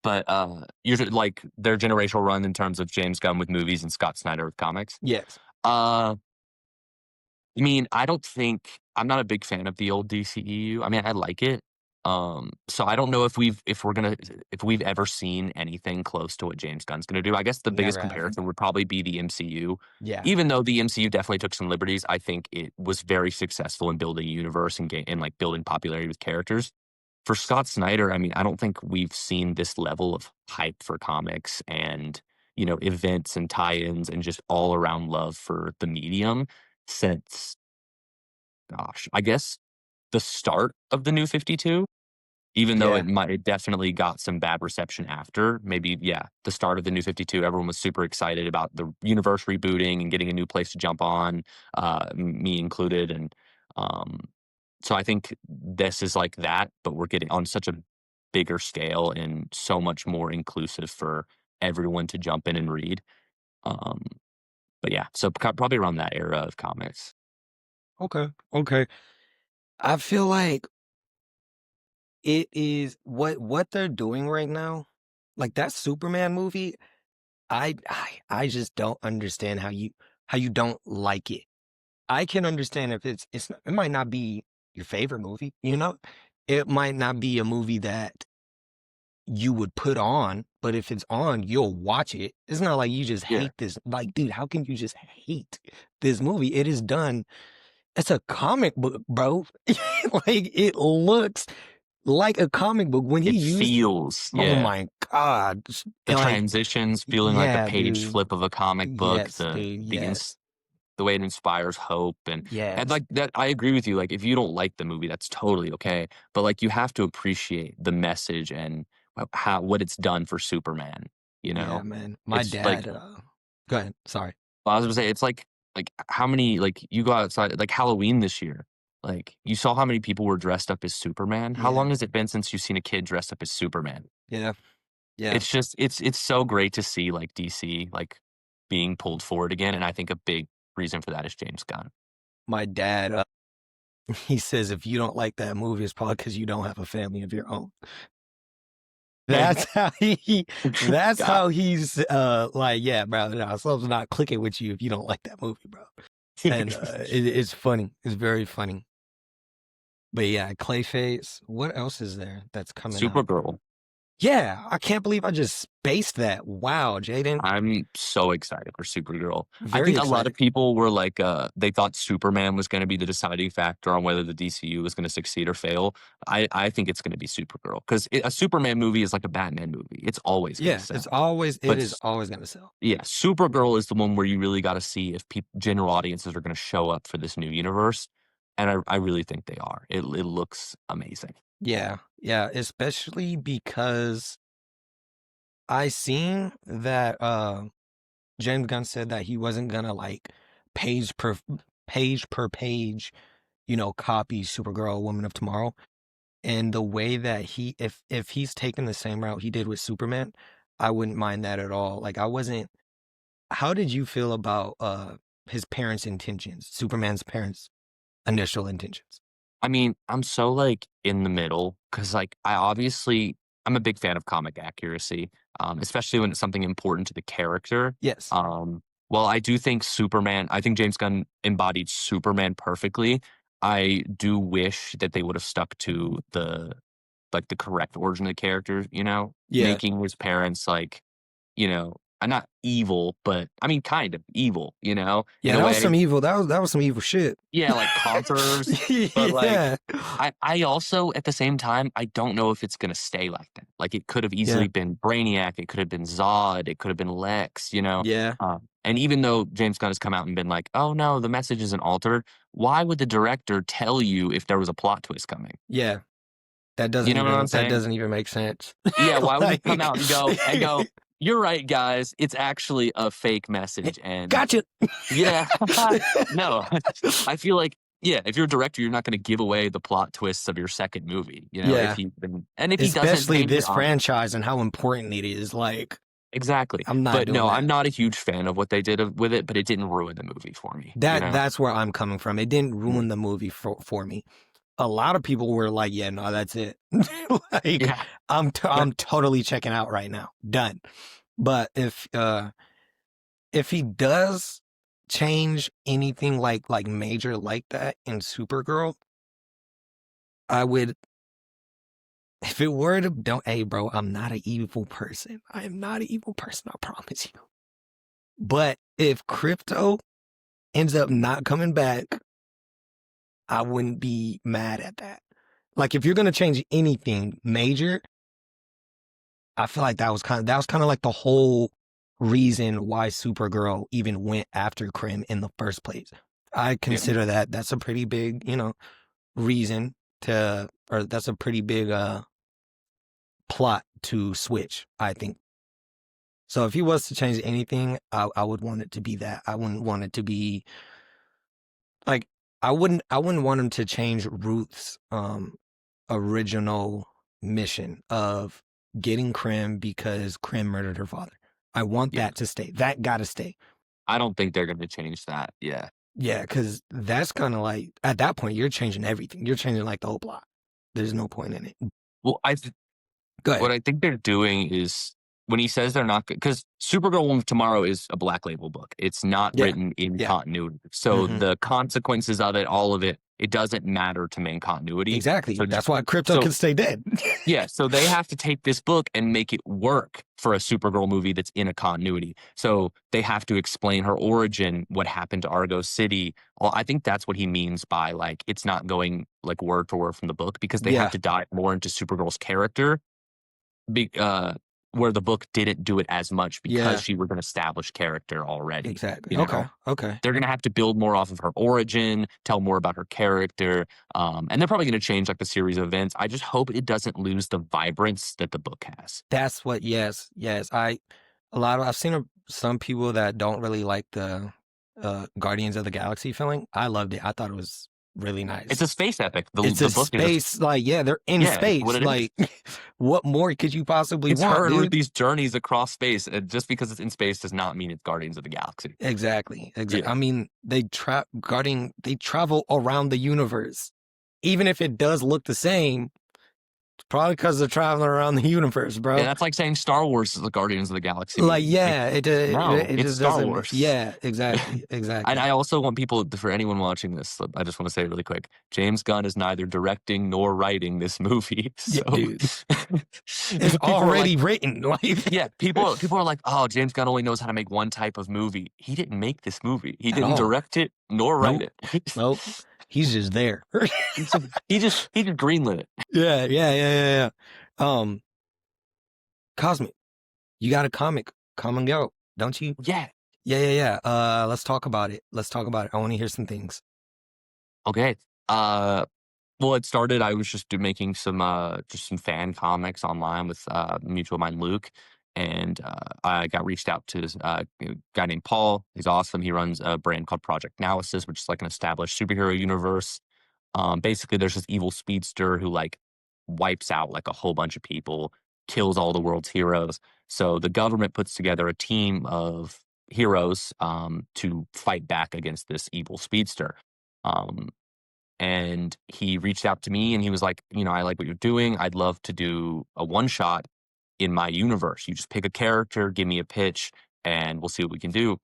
But usually like their generational run in terms of James Gunn with movies and Scott Snyder with comics. Yes. Uh, I mean, I don't think I'm not a big fan of the old DCEU. I mean, I like it. So I don't know if we've ever seen anything close to what James Gunn's gonna do. I guess the biggest Never have. comparison would probably be the MCU. Yeah. Even though the MCU definitely took some liberties, I think it was very successful in building a universe and like building popularity with characters. For Scott Snyder, I mean, I don't think we've seen this level of hype for comics and, events and tie-ins and just all around love for the medium since, gosh, I guess the start of the New 52. Even though Yeah. it definitely got some bad reception after, maybe, yeah, the start of the New 52, everyone was super excited about the universe rebooting and getting a new place to jump on, me included, and, um, so I think this is like that, but we're getting on such a bigger scale and so much more inclusive for everyone to jump in and read, um, but yeah, so probably around that era of comics. Okay. Okay. I feel like it is what they're doing right now. Like that Superman movie, I just don't understand how you don't like it. I can understand if it might not be your favorite movie, you know? It might not be a movie that you would put on, but if it's on, you'll watch it. It's not like you just Yeah. hate this. Like, dude, how can you just hate this movie? It is done. It's a comic book, bro. Like it looks like a comic book. When he It used, feels, oh yeah. my God. The Like, transitions feeling like a yeah, page dude. flip of a comic book, Yes, dude. Yes. the way it inspires hope and Yes. like that I agree with you, like, if you don't like the movie, that's totally okay, but, like, you have to appreciate the message and how what it's done for Superman, you Yeah, know? man. My It's like dad, go ahead. Sorry. I was gonna say, it's like, how many like, you go outside like, Halloween this year, like, you saw how many people were dressed up as Superman? How Yeah. long has it been since you've seen a kid dressed up as Superman? Yeah. Yeah. It's just it's so great to see, like, DC, like, being pulled forward again, and I think a big reason for that is James Gunn. My dad, he says if you don't like that movie, it's probably because you don't have a family of your own. Hey, That's how that's God. how he's like, yeah, bro, no, something's not clicking with you if you don't like that movie, bro. And it's funny. It's very funny. But yeah, Clayface. What else is there that's coming out? Supergirl. Yeah, I can't believe I just spaced that. Wow, Jaden. I'm so excited for Supergirl. I Very think a lot of excited. people were like, they thought Superman was gonna be the deciding factor on whether the DCU was gonna succeed or fail. I think it's gonna be Supergirl 'cause a Superman movie is like a Batman movie. It's always gonna Yeah, it's sell. always it But is always gonna sell. yeah, Supergirl is the one where you really gotta see if general audiences are gonna show up for this new universe, and I really think they are. It looks amazing. Yeah, yeah, especially because I seen that James Gunn said that he wasn't gonna like page per page, copy Supergirl, Woman of Tomorrow. And the way that if he's taken the same route he did with Superman, I wouldn't mind that at all. Like I wasn't how did you feel about his parents' intentions, Superman's parents' initial intentions? I mean, I'm so, like, in the middle because, like, I'm a big fan of comic accuracy, especially when it's something important to the character. Yes. While I think James Gunn embodied Superman perfectly, I do wish that they would have stuck to the correct origin of the character, Yeah. making his parents, like, not evil, but, I mean, kind of evil, in Yeah, a that was way. some evil. That was some evil shit. Yeah, like conquerors, but, like, Yeah. I also, at the same time, I don't know if it's gonna stay like that. Like, it could have Yeah. easily been Brainiac, it could have been Zod, it could have been Lex, Yeah. And even though James Gunn has come out and been like, "Oh, no, the message isn't altered," why would the director tell you if there was a plot twist coming? Yeah. You know what I'm That saying? doesn't even make sense. Yeah, why would he come Like out and go, "You're right, guys, it's actually a fake message," and gotcha. yeah. No, I feel like, yeah, if you're a director, you're not gonna give away the plot twists of your second movie, if Yeah. he been and if he doesn't, Especially change it this on it. franchise and how important it is. Like, Exactly. I'm not But doing no, I'm that. not a huge fan of what they did with it, but it didn't ruin the movie for me, you know? That's where I'm coming from. It didn't Mm. ruin the movie for me. A lot of people were like, "Yeah, no, that's it." Like, Yeah. I'm totally checking out right now. Done. But if he does change anything like major like that in Supergirl, I would if it were to don't hey bro, I'm not an evil person. I am not an evil person, I promise you. But if crypto ends up not coming back, I wouldn't be mad at that. Like if you're gonna change anything major, I feel like that was kind of like the whole reason why Supergirl even went after Krim in the first place. I Yeah. consider that that's a pretty big, reason to or that's a pretty big plot to switch, I think. So if he was to change anything, I would want it to be that. I wouldn't want it to be like I wouldn't want him to change Ruth's original mission of getting Krim because Krim murdered her father. I want Yeah. that to stay. That gotta stay. I don't think they're going to change that. Yeah. Yeah, because that's kind of like at that point you're changing everything. You're changing like the whole plot. There's no point in it. Well, Go what ahead. I think they're doing is when he says they're not, because Supergirl Woman of Tomorrow is a Black Label book. It's not Yeah, written in yeah, continuity. So hmm the consequences of it, all of it, it doesn't matter to main continuity. exactly. So, That's why Crypto so can stay dead. yeah, so they have to take this book and make it work for a Supergirl movie that's in a continuity. So they have to explain her origin, what happened to Argo City. Well, I think that's what he means by like it's not going like word for word from the book because they have Yeah, to dive more into Supergirl's character, be, where the book didn't do it as much because yeah, she was an established character already. exactly. You Okay, know, okay. they're going to have to build more off of her origin, tell more about her character, and they're probably going to change like the series of events. I just hope it doesn't lose the vibrance that the book has. That's what. Yes, yes. I've seen some people that don't really like the Guardians of the Galaxy feeling. I loved it. I thought it was really It's nice. a space epic. The It's a the book is space, like, yeah, they're in yeah, it's what space. it is. Like, what more could you possibly It's want, her with dude? these journeys across space. And just because it's in space does not mean it's Guardians of the Galaxy. Exactly, exactly. Yeah. I mean, they travel around the universe. Even if it does look the same, it's probably because they're traveling around the universe, Yeah, bro. that's like saying Star Wars is a Guardians of the Galaxy Like, movie. Like, yeah, no, it it's just Star doesn't. Wars. Yeah, exactly, And exactly. I also want people, for anyone watching this, I just want to say really quick, James Gunn is neither directing nor writing this movie. Yeah, So dude, it's people are like, already written. Like, yeah, people are like, oh, James Gunn only knows how to make one type of movie. He didn't make this movie. He at didn't all. direct it nor write Nope, it. nope. He's just there. He just greenlit it. Yeah, yeah, yeah, yeah, yeah. Um, Cosmic, you got a comic. Come and go, don't you? Yeah. Yeah, yeah, yeah. Let's talk about it. Let's talk about it. I want to hear some things. Okay. Well, it started. I was making some fan comics online with mutual of mine, Luke, and I got reached out to this guy named Paul. He's awesome. He runs a brand called Project Analysis, which is like an established superhero universe. Basically, there's this evil speedster who like wipes out like a whole bunch of people, kills all the world's heroes. So the government puts together a team of heroes to fight back against this evil speedster. Um, and he reached out to me and he was like, I like what you're doing. I'd love to do a one shot in my universe. You just pick a character, give me a pitch, and we'll see what we can do.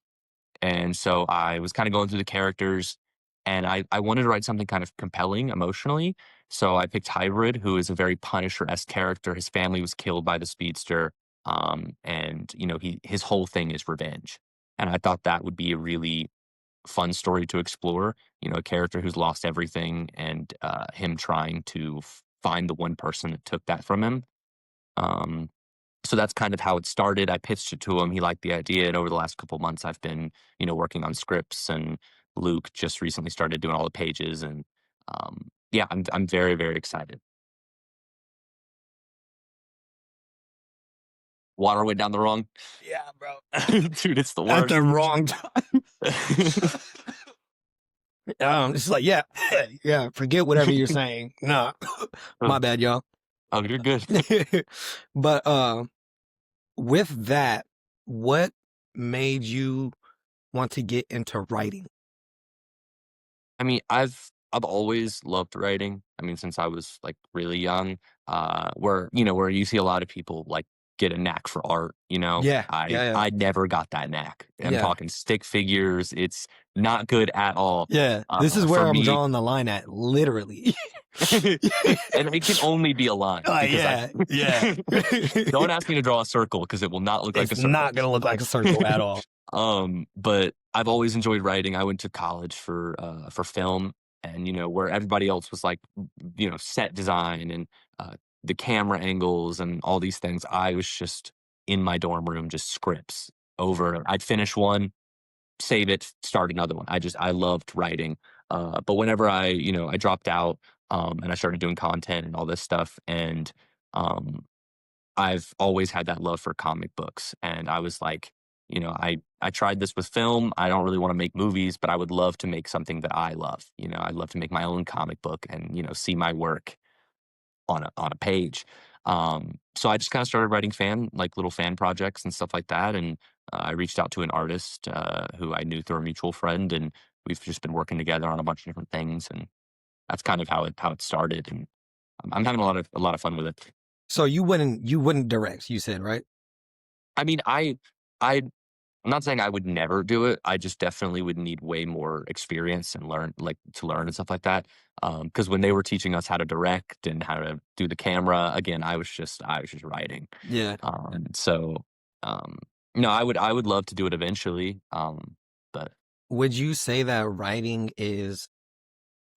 And so I was kind of going through the characters and I wanted to write something kind of compelling emotionally. So I picked Hybrid, who is a very Punisher-esque character. His family was killed by the speedster. And his whole thing is revenge. And I thought that would be a really fun story to explore. A character who's lost everything and him trying to find the one person that took that from him. Um, so that's kind of how it started. I pitched it to him. He liked the idea, and over the last couple months, I've been, working on scripts. And Luke just recently started doing all the pages, and yeah, I'm very very excited. Water went down the wrong, Yeah, bro. dude. It's the At the worst. wrong time. It's like, yeah, yeah. Forget whatever you're saying. Nah, my bad, y'all. Oh, you're good. But with that, what made you want to get into writing? I mean, I've always loved writing. I mean, since I was like really young, where you see a lot of people like get a knack for art. Yeah, I yeah, yeah, I never got that knack. I'm yeah, talking stick figures. It's not good at all. yeah. This is For where I'm me, drawing the line at, literally. and it can only be a line because Yeah, yeah. don't ask me to draw a circle because it will not look like a It's circle. not gonna look like a circle at all. But I've always enjoyed writing. I went to college for film, and where everybody else was like, set design and the camera angles and all these things. I was just in my dorm room, just scripts over. I'd finish one, save it, start another one. I loved writing. But whenever I dropped out, and I started doing content and all this stuff, and um, I've always had that love for comic books, and I was like, I tried this with film. I don't really want to make movies, but I would love to make something that I love. I'd love to make my own comic book and see my work on a page. So I just kind of started writing little fan projects and stuff like that, and I reached out to an artist who I knew through a mutual friend, and we've just been working together on a bunch of different things, and that's kind of how it started, and I'm having a lot of fun with it. So you wouldn't direct, you said, right? I mean, I'm not saying I would never do it. I just definitely would need way more experience and to learn and stuff like that. Because when they were teaching us how to direct and how to do the camera, again, I was just writing. Yeah. So um, no, I would love to do it eventually. But Would you say that writing is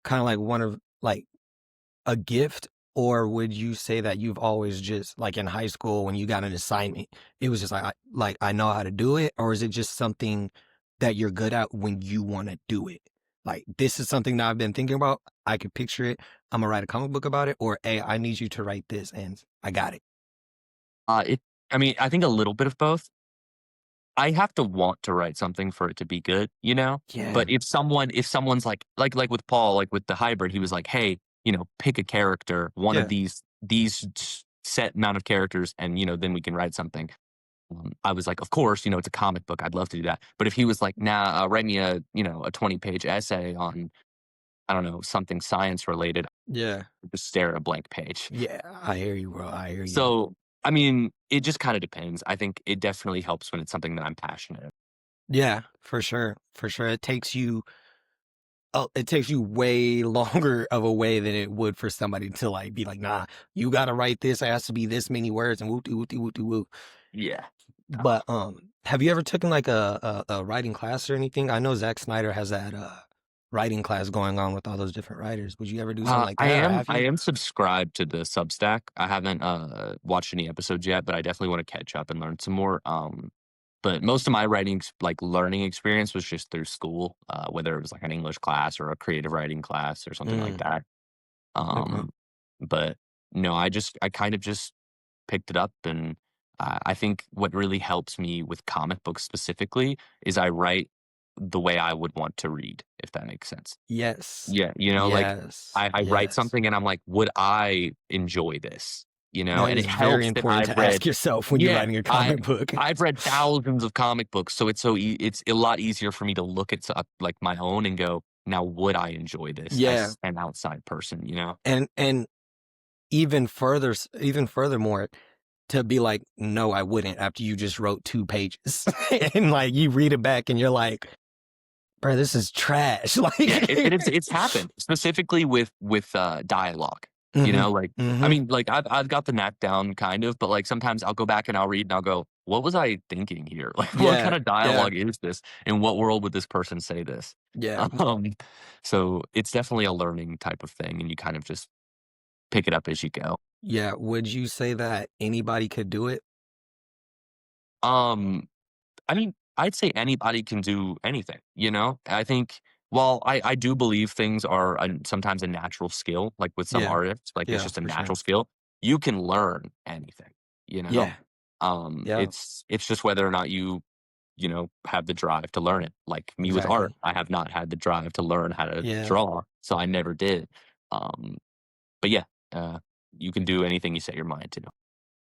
kind of like one of like a gift, or would you say that you've always just like in high school when you got an assignment, it was just like I know how to do it, or is it just something that you're good at when you want to do it? Like this is something that I've been thinking about. I could picture it. I'm gonna write a comic book about it, or hey, I need you to write this, and I got it. it, I mean, I think a little bit of both. I have to want to write something for it to be good, you know? Yeah, But if someone's like with Paul, like with the hybrid, he was like, "Hey, pick a character, one of yeah, these set amount of characters, and then we can write something." I was like, "Of course, it's a comic book. I'd love to do that." But if he was like, "Nah, write me a 20-page essay on, I don't know, something science related," yeah, I'd just stare at a blank page. yeah. I hear you, bro. I hear you. So, I mean, it just kind of depends. I think it definitely helps when it's something that I'm passionate. Yeah, for sure, for sure. It takes you way longer of a way than it would for somebody to like be like, nah, you gotta write this. It has to be this many words and whoop whoop whoop whoop. Yeah. But have you ever taken like a writing class or anything? I know Zack Snyder has that writing class going on with all those different writers. Would you ever do something like I that, or am have I you? am subscribed to the Substack. I haven't watched any episodes yet, but I definitely want to catch up and learn some more. But most of my writing like learning experience was just through school, whether it was like an English class or a creative writing class or something like Mm, that. okay. Um, but no, I kind of just picked it up, and I think what really helps me with comic books specifically is I write the way I would want to read, if that makes sense. Yes. Yeah, like, Yes. I write Yes. something and I'm like, "Would I enjoy this?" That And is it very helps that important to ask yourself when you're yeah, writing a I comic book. I've read thousands of comic books, so it's a lot easier for me to look at like, my own and go, "Now would I enjoy this Yeah. as an outside person?" And even furthermore, to be like, no, I wouldn't, after you just wrote 2 pages and like you read it back and you're like, bro, this is trash. Yeah, it's Like, it's happened, specifically with dialogue, hmm like, I hmm mean, like, I've got the knack down kind of, but, like, sometimes I'll go back and I'll read and I'll go, "What was I thinking here? Like, what yeah, kinda yeah, dialogue is this? In what world would this person say this?" yeah, Um, so it's definitely a learning type of thing, and you kind of just pick it up as you go. yeah. Would you say that anybody could do it? Um I mean, I'd say anybody can do anything. I think, while I do believe things are sometimes a natural skill, like with some Yeah, artists, like it's yeah, just a for sure. natural skill, you can learn anything, you know? Yeah, yeah, It's just whether or not you have the drive to learn it. Like me with art, exactly. I have not had the drive to learn how to Yeah. draw, so I never did. Um, but yeah, uh, you can do anything you set your mind to.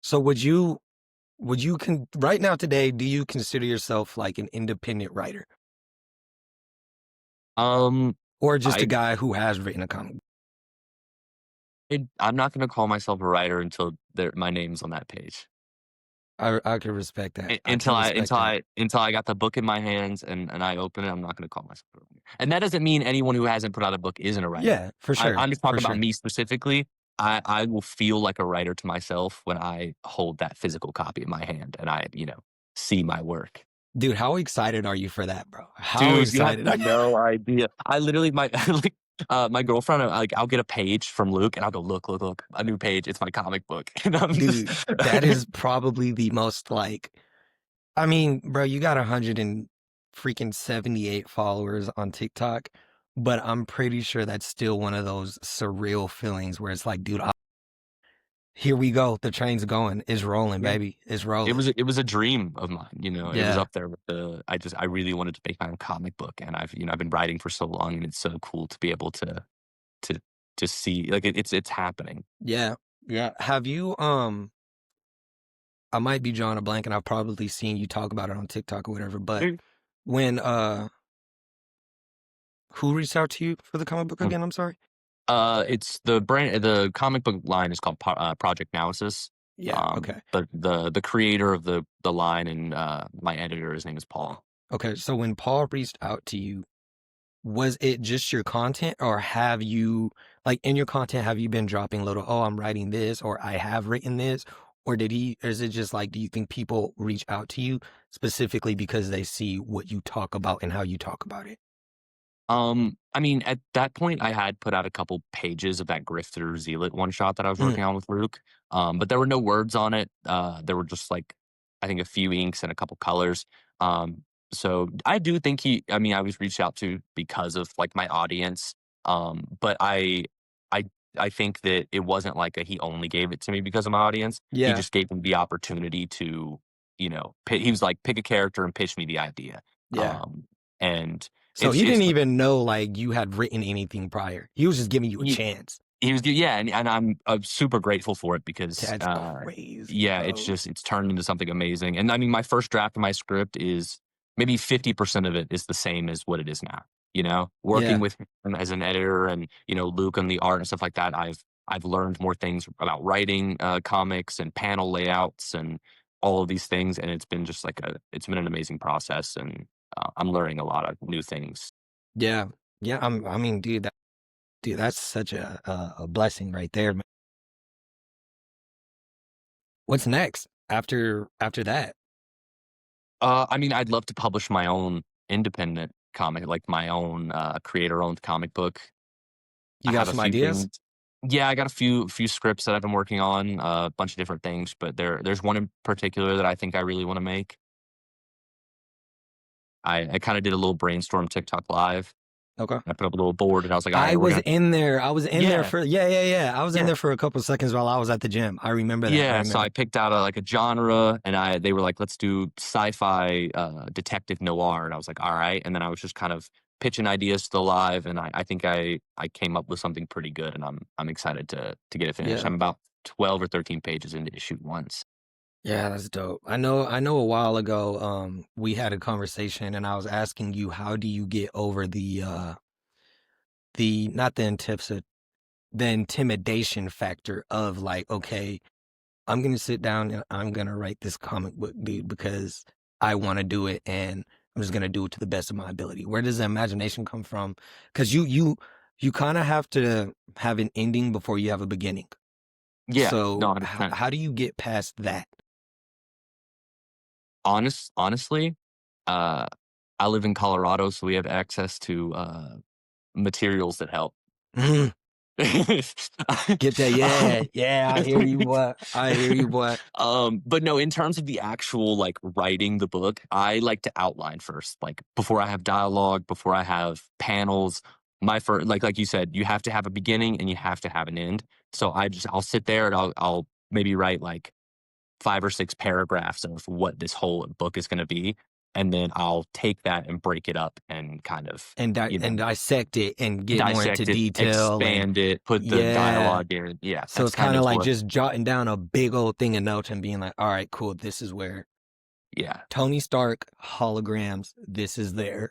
So would you right now today, do you consider yourself like an independent writer Um, or just a I guy who has written a comic? I'm not gonna call myself a writer until my name's on that page. I can respect that. U I can respect that. until I got the book in my hands and I open it, I'm not gonna call myself a writer. And that doesn't mean anyone who hasn't put out a book isn't a writer. Yeah, for sure, I'm just for talking about sure. me specifically. I will feel like a writer to myself when I hold that physical copy in my hand and I see my work. Dude, how excited are you for that, bro? How Dude, you have excited are you? no idea. I literally like, my girlfriend, like, I'll get a page from Luke, and I'll go, "Look, look, look, a new page. It's my comic book." And I'm just Dude, that is probably the most like I mean, bro, you got 100 and freaking 78 followers on TikTok, but I'm pretty sure that's still one of those surreal feelings where it's like, dude, Here we go. The train's going. It's rolling, Yeah. baby. It's rolling. It was a dream of mine, it was Yeah. up there with I really wanted to make my own comic book, and I've been writing for so long, and it's so cool to be able to just see, like, it's happening. Yeah. Yeah. Have you I might be drawing a blank and I've probably seen you talk about it on TikTok or whatever, but when who reached out to you for the comic book again? I'm sorry. It's the comic book line is called Project Analysis. Yeah, okay. But the creator of the line and my editor, his name is Paul. Okay, so when Paul reached out to you, was it just your content, or have you, like, in your content, have you been dropping little, oh, I'm writing this, or I have written this, or or is it just like, do you think people reach out to you specifically because they see what you talk about and how you talk about it? I mean, at that point, I had put out a couple pages of that Grifter Zealot one shot that I was Mm, working on with Luke, but there were no words on it. There were just like, I think, a few inks and a couple colors. So I do think I mean, I was reached out to because of like my audience, but I, I think that it wasn't like he only gave it to me because of my audience. He yeah, just gave me the opportunity to, he was like, pick a character and pitch me the idea. yeah. Um, and So he it's didn't even know like you had written anything prior. He was just giving you a he, chance. he was yeah, and I'm super grateful for it because That's crazy, yeah, bro. it's turned into something amazing. And I mean, my first draft of my script is maybe 50% of it is the same as what it is now. Working Yeah, with him as an editor and Luke on the art and stuff like that, I've learned more things about writing comics and panel layouts and all of these things, and it's been just like it's been an amazing process, and I'm learning a lot of new things. yeah, yeah. I mean, dude, that's such a blessing right there, man. What's next after that? I mean, I'd love to publish my own independent comic, like my own creator-owned comic book. You I got have a some few ideas? things. Yeah, I got a few scripts that I've been working on, a bunch of different things, but there's one in particular that I think I really want to make. I kind of did a little brainstorm TikTok live. Okay. I put up a little board and I was like, all I right, we're was gonna in there. I was in there yeah, for yeah. I was in yeah. there for a couple seconds while I was at the gym. I remember that. I Yeah, so remember. I picked out a genre, and they were like, "Let's do sci-fi, detective noir," and I was like, "All right." And then I was just kind of pitching ideas to the live, and I think I came up with something pretty good, and I'm excited to get it finished. Yeah. I'm about 12 or 13 pages into issue once. Yeah, that's dope. I know a while ago, we had a conversation and I was asking you how do you get over the not the intimidation factor of like, okay, I'm gonna sit down and I'm gonna write this comic book, dude, because I wanna do it and I'm just gonna do it to the best of my ability. Where does the imagination come from? Because you kind of have to have an ending before you have a beginning. Yeah, no, So 100%. how do you get past that? Honestly, uh, I live in Colorado, so we have access to materials that help. Get that? Yeah, yeah. I hear you, boy. I hear you, boy. But no, in terms of the actual like writing the book, I like to outline first, like before I have dialogue, before I have panels. My first, like you said, you have to have a beginning and you have to have an end. So I'll sit there and I'll maybe write like 5 or 6 paragraphs of what this whole book is going to be, and then I'll take that and break it up and kind of And dissect it and get more into dissect it, detail and expand it, put the yeah. dialogue in. Yeah, So that's it's kind kind of of like what. just jotting down a big old thing of notes and being like, all right, cool. This is where Yeah. Tony Stark holograms. This is there.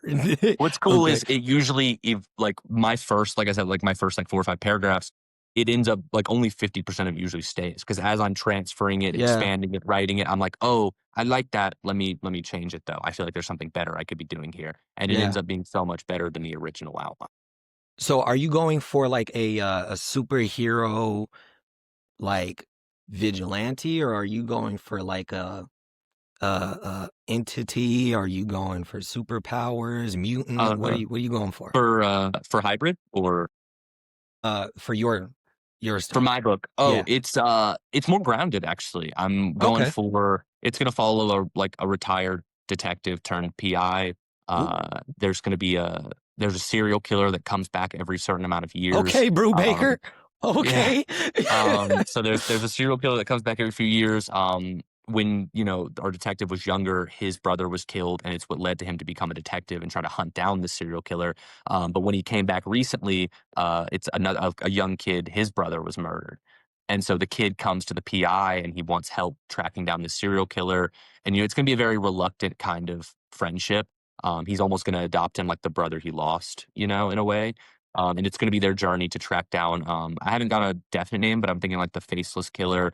What's cool Okay. is it usually, if like my first, like I said, like my first like 4 or 5 paragraphs, it ends up like only 50% of it usually stays, because as I'm transferring it, Yeah. expanding it, writing it, I'm like, oh, I like that. Let me change it though. I feel like there's something better I could be doing here, and it ends Yeah. up being so much better than the original outline. So are you going for like a superhero like vigilante, or are you going for like a entity? Are you going for superpowers, mutant? Uh, What are you going for? for hybrid or For your for stuff. my book? Oh, Yeah. it's more grounded actually. I'm going Okay. for it's gonna follow a retired detective turned PI. Ooh. There's gonna be there's a serial killer that comes back every certain amount of years. Okay, Brew Um, Baker. Yeah. Okay. So there's a serial killer that comes back every few years. When our detective was younger, his brother was killed, and it's what led to him to become a detective and try to hunt down the serial killer. But when he came back recently, it's another a young kid. His brother was murdered, and so the kid comes to the PI and he wants help tracking down the serial killer. And it's going to be a very reluctant kind of friendship. He's almost going to adopt him like the brother he lost, in a way. And it's going to be their journey to track down. I haven't got a definite name, but I'm thinking like the faceless killer.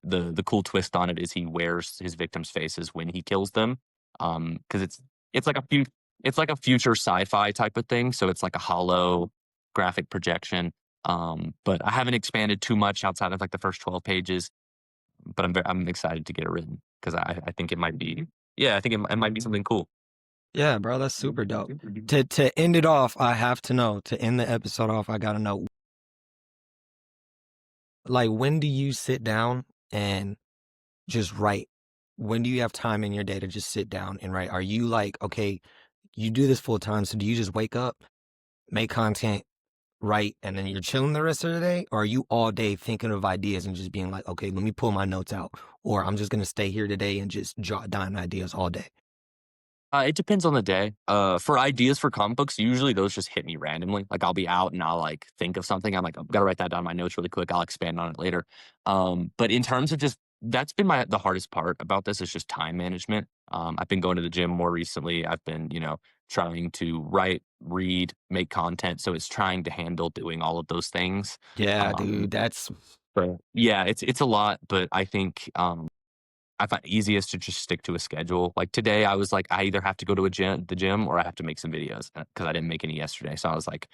The cool twist on it is he wears his victims' faces when he kills them, because it's like it's like a future sci-fi type of thing. So it's like a hollow graphic projection. But I haven't expanded too much outside of like the first 12 pages. But I'm excited to get it written because I think it might be, yeah, I think it might be something cool. Yeah, bro, that's super dope. To end it off, I have to know, to end the episode off, I gotta know, like, when do you sit down and just write? When do you have time in your day to just sit down and write? Are you like, okay, you do this full time, so do you just wake up, make content, write, and then you're chilling the rest of the day? Or are you all day thinking of ideas and just being like, okay, let me pull my notes out, or I'm just gonna stay here today and just jot down ideas all day? It depends on the day. For ideas for comic books, usually those just hit me randomly. Like I'll be out and I'll like think of something. I'm like, I've got to write that down in my notes really quick. I'll expand on it later. But in terms of just that's been the hardest part about this is just time management. I've been going to the gym more recently. I've been, trying to write, read, make content. So it's trying to handle doing all of those things. Yeah, dude, Um, that's but yeah, it's a lot, but I think I find it easiest to just stick to a schedule. Like today, I was like, I either have to go to the gym, or I have to make some videos because I didn't make any yesterday. So I was like,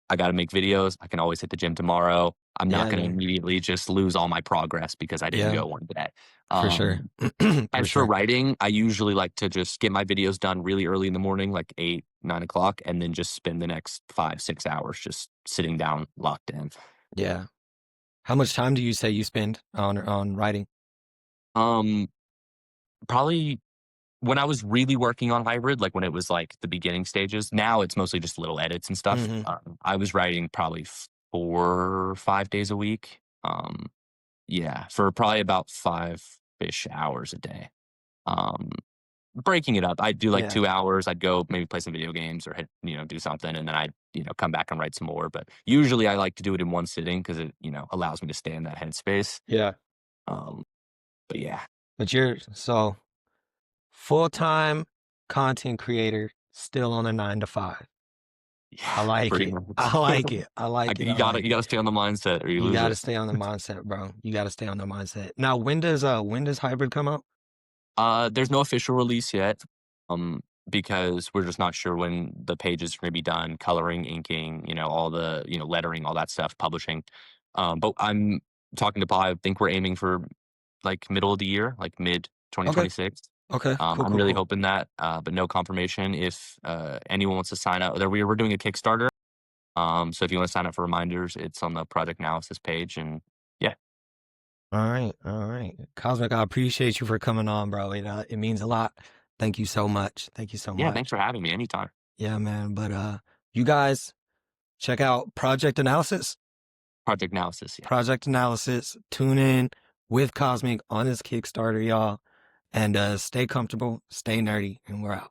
I got to make videos. I can always hit the gym tomorrow. I'm not yeah, going to dude. immediately just lose all my progress because I didn't Yeah, go one day. for sure. Um, For as for sure. writing, I usually like to just get my videos done really early in the morning, like 8, 9 o'clock, and then just spend the next 5, 6 hours just sitting down, locked in. Yeah. How much time do you say you spend on writing? Um, Probably when I was really working on hybrid, like when it was like the beginning stages. Now it's mostly just little edits and stuff. Hmm. I was writing probably 4 or 5 days a week. Yeah, for probably about 5-ish hours a day. Um, Breaking it up, I'd do like Yeah. 2 hours. I'd go maybe play some video games or do something, and then I'd come back and write some more. But usually, I like to do it in one sitting because it allows me to stay in that headspace. Yeah. Um, but yeah, But you're so full-time content creator, still on a 9 to 5. I yeah, like pretty it. much. I like it. I like it. You I gotta like you it. gotta stay on the mindset or you You lose got to it. stay on the mindset, bro. You got to stay on the mindset. Now, when does hybrid come out? There's no official release yet, because we're just not sure when the pages are gonna be done, coloring, inking, all the, lettering, all that stuff, publishing. But I'm talking to Paul. I think we're aiming for like middle of the year, like mid Okay. 2026. Okay. Cool. I'm Cool. really Cool. hoping that, but no confirmation. If anyone wants to sign up, we're doing a Kickstarter. So if you want to sign up for reminders, it's on the project analysis page. And yeah, All right. All right. Cosmic, I appreciate you for coming on, bro. It means a lot. Thank you so much. Thank you so yeah, much. thanks for having me anytime. Yeah, man. But you guys check out Project Analysis. Project analysis, yeah. Project Analysis. Tune in with Cosmic on his Kickstarter, y'all. And stay comfortable, stay nerdy, and we're out.